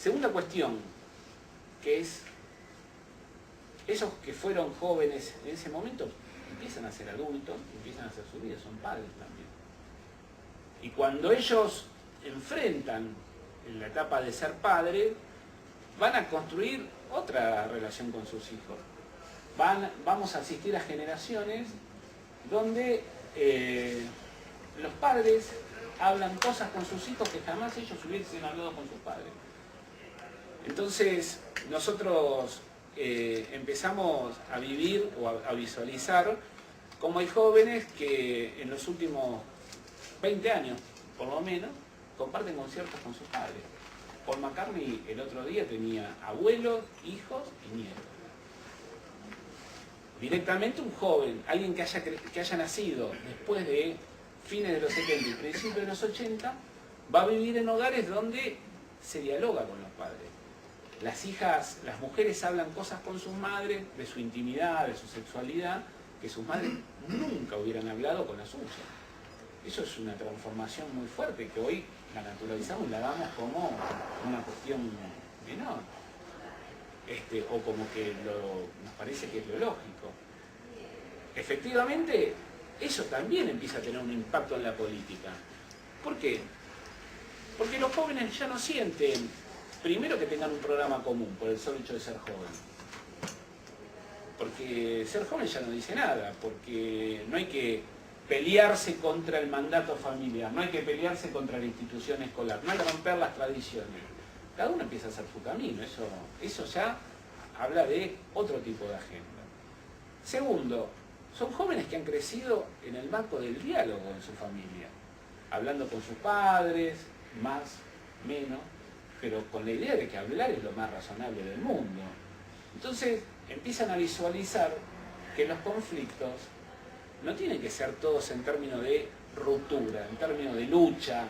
Segunda cuestión, que es, esos que fueron jóvenes en ese momento empiezan a ser adultos, empiezan a hacer su vida, son padres también. Y cuando ellos enfrentan en la etapa de ser padre, van a construir otra relación con sus hijos. Vamos a asistir a generaciones donde los padres hablan cosas con sus hijos que jamás ellos hubiesen hablado con sus padres. Entonces, nosotros empezamos a vivir o a visualizar cómo hay jóvenes que en los últimos 20 años, por lo menos, comparten conciertos con sus padres. Paul McCartney el otro día tenía abuelos, hijos y nietos. Directamente un joven, alguien que haya nacido después de fines de los 70 y principios de los 80, va a vivir en hogares donde se dialoga con los padres. Las mujeres hablan cosas con sus madres, de su intimidad, de su sexualidad, que sus madres nunca hubieran hablado con la suya. Eso es una transformación muy fuerte que hoy la naturalizamos y la damos como una cuestión menor. O como que nos parece que es lo lógico. Efectivamente, eso también empieza a tener un impacto en la política. ¿Por qué? Porque los jóvenes ya no sienten, primero, que tengan un programa común por el solo hecho de ser joven. Porque ser joven ya no dice nada, porque no hay que pelearse contra el mandato familiar, no hay que pelearse contra la institución escolar, no hay que romper las tradiciones. Cada uno empieza a hacer su camino, eso ya habla de otro tipo de agenda. Segundo, son jóvenes que han crecido en el marco del diálogo en su familia, hablando con sus padres, más, menos, pero con la idea de que hablar es lo más razonable del mundo. Entonces empiezan a visualizar que los conflictos no tienen que ser todos en términos de ruptura, en términos de lucha,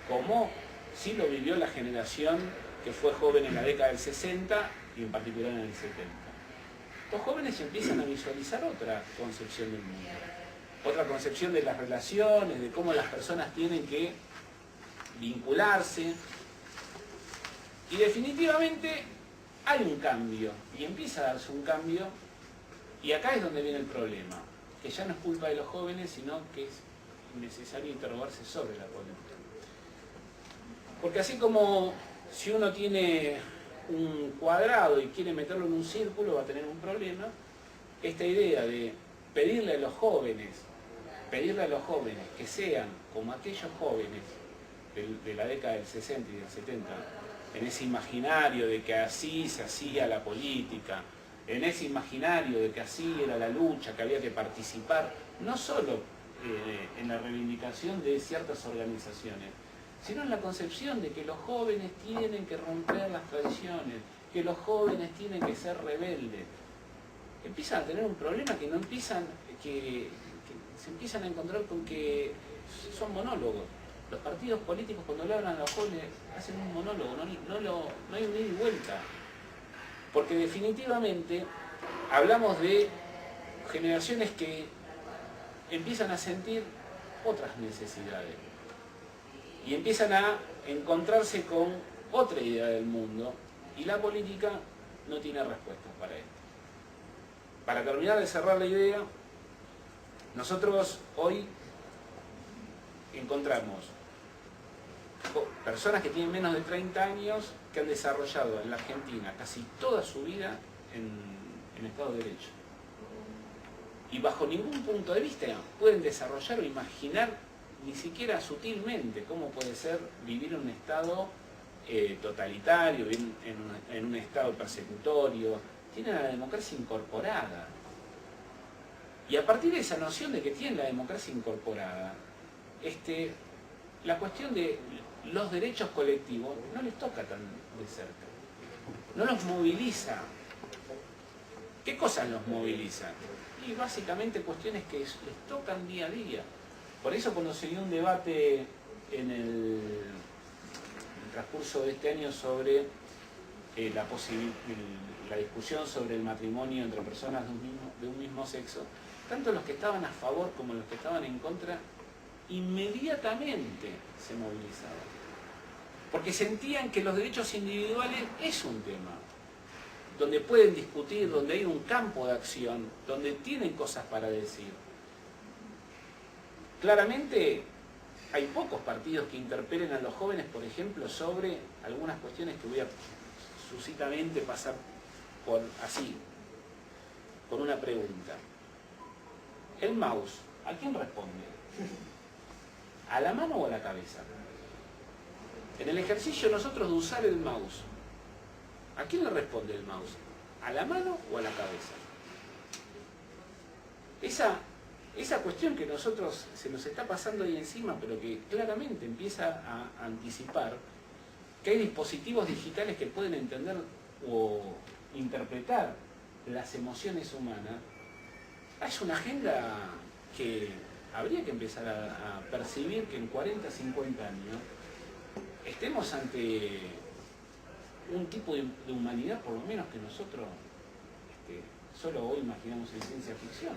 como sí lo vivió la generación que fue joven en la década del 60 y en particular en el 70. Los jóvenes empiezan a visualizar otra concepción del mundo, otra concepción de las relaciones, de cómo las personas tienen que vincularse. Y definitivamente hay un cambio, y empieza a darse un cambio, y acá es donde viene el problema, que ya no es culpa de los jóvenes, sino que es necesario interrogarse sobre la política. Porque así como si uno tiene un cuadrado y quiere meterlo en un círculo, va a tener un problema, esta idea de pedirle a los jóvenes que sean como aquellos jóvenes de la década del 60 y del 70, en ese imaginario de que así se hacía la política, en ese imaginario de que así era la lucha, que había que participar, no solo en la reivindicación de ciertas organizaciones, sino en la concepción de que los jóvenes tienen que romper las tradiciones, que los jóvenes tienen que ser rebeldes. Empiezan a tener un problema que se empiezan a encontrar con que son monólogos. Los partidos políticos, cuando le hablan a los jóvenes, hacen un monólogo, no hay un ida y vuelta. Porque definitivamente hablamos de generaciones que empiezan a sentir otras necesidades y empiezan a encontrarse con otra idea del mundo, y la política no tiene respuestas para esto. Para terminar de cerrar la idea, nosotros hoy encontramos personas que tienen menos de 30 años que han desarrollado en la Argentina casi toda su vida en Estado de Derecho. Y bajo ningún punto de vista pueden desarrollar o imaginar, ni siquiera sutilmente, cómo puede ser vivir en un Estado totalitario, en un Estado persecutorio. Tienen a la democracia incorporada. Y a partir de esa noción de que tienen la democracia incorporada, la cuestión de los derechos colectivos no les toca tan de cerca, no los moviliza. ¿Qué cosas los movilizan? Y básicamente cuestiones que les tocan día a día. Por eso cuando se dio un debate en el transcurso de este año sobre la discusión sobre el matrimonio entre personas de un mismo sexo, tanto los que estaban a favor como los que estaban en contra inmediatamente se movilizaban. porque sentían que los derechos individuales es un tema, donde pueden discutir, donde hay un campo de acción, donde tienen cosas para decir. Claramente hay pocos partidos que interpelen a los jóvenes, por ejemplo, sobre algunas cuestiones que voy a sucintamente pasar por así, con una pregunta. El mouse, ¿a quién responde? ¿A la mano o a la cabeza? En el ejercicio nosotros de usar el mouse, ¿a quién le responde el mouse? ¿A la mano o a la cabeza? Esa cuestión que nosotros se nos está pasando ahí encima, pero que claramente empieza a anticipar que hay dispositivos digitales que pueden entender o interpretar las emociones humanas, es una agenda que habría que empezar a percibir que en 40, 50 años estemos ante un tipo de humanidad, por lo menos que nosotros solo hoy imaginamos en ciencia ficción.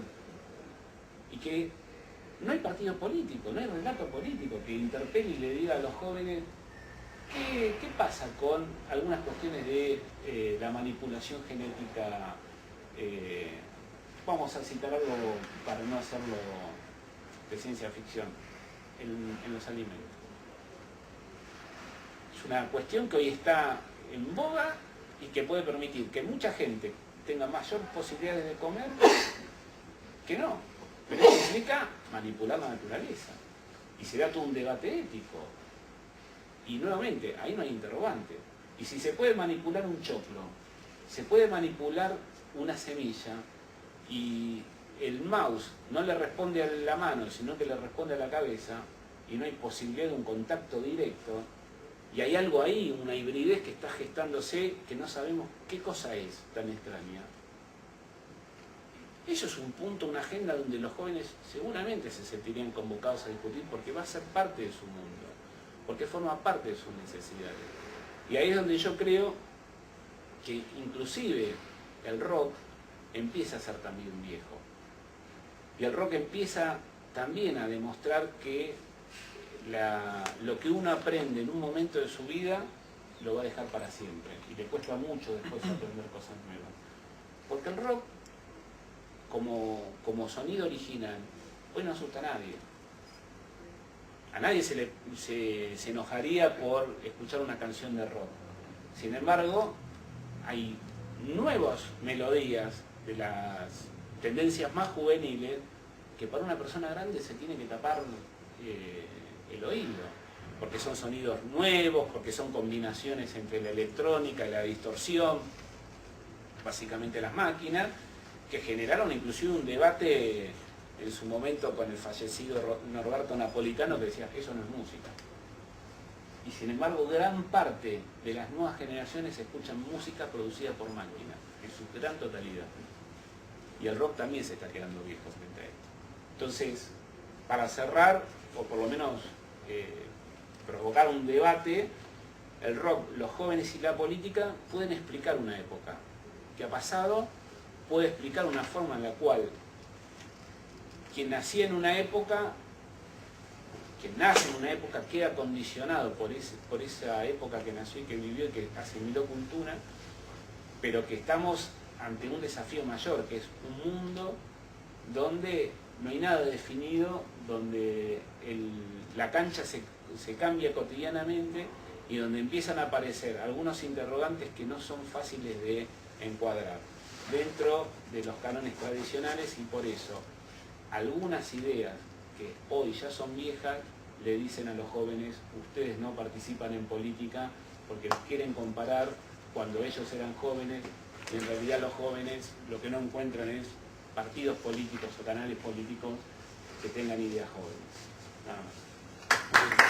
Y que no hay partido político, no hay relato político que interpele y le diga a los jóvenes qué pasa con algunas cuestiones de la manipulación genética. Vamos a citar algo para no hacerlo de ciencia ficción, en los alimentos. Es una cuestión que hoy está en boga y que puede permitir que mucha gente tenga mayor posibilidades de comer que no. Pero eso implica manipular la naturaleza. Y será todo un debate ético. Y nuevamente, ahí no hay interrogante. Y si se puede manipular un choclo, se puede manipular una semilla, y el mouse no le responde a la mano, sino que le responde a la cabeza, y no hay posibilidad de un contacto directo, y hay algo ahí, una hibridez que está gestándose, que no sabemos qué cosa es tan extraña. Eso es un punto, una agenda donde los jóvenes seguramente se sentirían convocados a discutir, porque va a ser parte de su mundo, porque forma parte de sus necesidades. Y ahí es donde yo creo que inclusive el rock empieza a ser también viejo. Y el rock empieza también a demostrar que lo que uno aprende en un momento de su vida lo va a dejar para siempre. Y le cuesta mucho después aprender cosas nuevas. Porque el rock, como sonido original, hoy no asusta a nadie. A nadie se enojaría por escuchar una canción de rock. Sin embargo, hay nuevas melodías de las tendencias más juveniles que para una persona grande se tiene que tapar el oído, porque son sonidos nuevos, porque son combinaciones entre la electrónica y la distorsión, básicamente las máquinas, que generaron inclusive un debate en su momento con el fallecido Norberto Napolitano, que decía, eso no es música. Y sin embargo, gran parte de las nuevas generaciones escuchan música producida por máquinas, en su gran totalidad. Y el rock también se está quedando viejo frente a esto. Entonces, para cerrar, o por lo menos provocar un debate, el rock, los jóvenes y la política pueden explicar una época que ha pasado, puede explicar una forma en la cual quien nacía en una época, quien nace en una época queda condicionado por esa época que nació y que vivió y que asimiló cultura, pero que estamos ante un desafío mayor, que es un mundo donde no hay nada definido, donde la cancha se cambia cotidianamente y donde empiezan a aparecer algunos interrogantes que no son fáciles de encuadrar dentro de los cánones tradicionales, y por eso algunas ideas que hoy ya son viejas le dicen a los jóvenes, ustedes no participan en política porque los quieren comparar cuando ellos eran jóvenes, y en realidad los jóvenes lo que no encuentran es partidos políticos o canales políticos que tengan ideas jóvenes. Nada más.